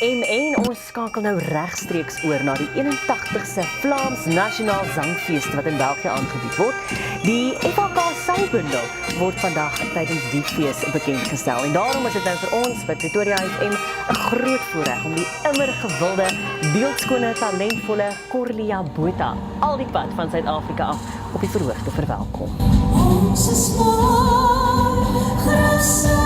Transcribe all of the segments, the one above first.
FM en ons skakel nou regstreeks oor na die 81ste Vlaams Nasionaal Zangfeest wat in België aangebied word. Die FHK Sangbundel word vandag tydens die fees bekendgestel en daarom is dit nou vir ons by Pretoria FM 'n groot voorreg om die immer gewilde, beeldskone, talentvolle Corlia Botha al die pad van Suid-Afrika af op die verhoog te verwelkom. Ons is maar grasse.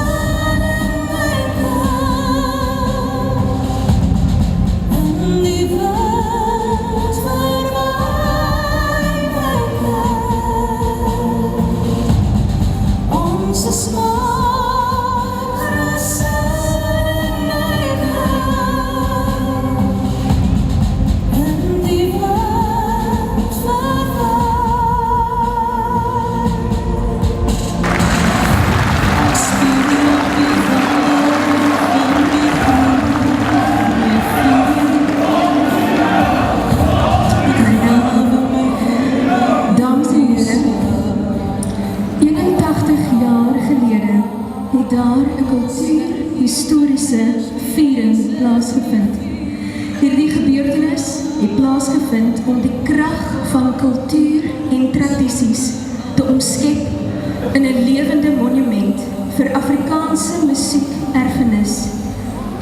Daar 'n kultuurhistoriese viering plaasgevind. Hierdie gebeurtenis het plaasgevind om die krag van kultuur en tradisies te omskep in 'n lewende monument vir Afrikaanse musiekerfenis.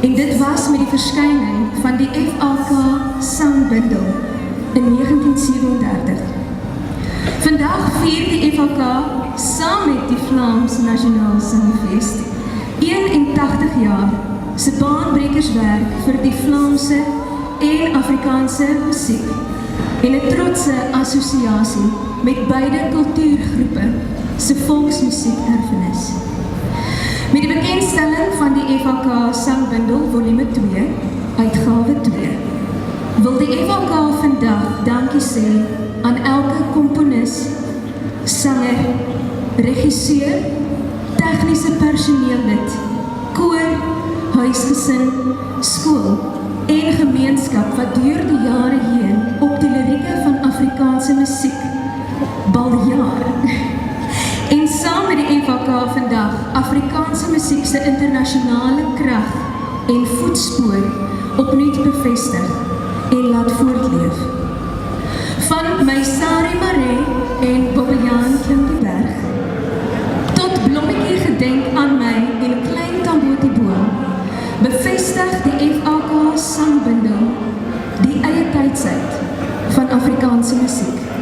En dit was met die verskyning van die FHK Sangbundel in 1937. Vandag vier die FHK saam met die Vlaams Nasionaal Zangfeest 81 jaar se baanbrekerswerk vir die Vlaamse en Afrikaanse musiek en 'n trotse assosiasie met beide kultuurgroepe se volksmusiekerfenis. Met die bekendstelling van die FHK Sangbundel volume 2, uitgawe 2, wil die FHK vandag dankie sê aan elke komponis, sanger, regisseur, tegniese personeellid, koor, huisgesin, skool en gemeenskap wat deur die jare heen op die lirieke van Afrikaanse musiek baljaar en saam met die FHK vandag Afrikaanse musiek se internasionale krag en voetspoor opnuut bevestig en laat voortleef. Van my Sari Maree en Bobbejaan Klimdieberg tot Blommetjie gedenk aan my en Klein Tamboti Boom bevestig die FHK Sangbundel die eie tydsheid van Afrikaanse musiek.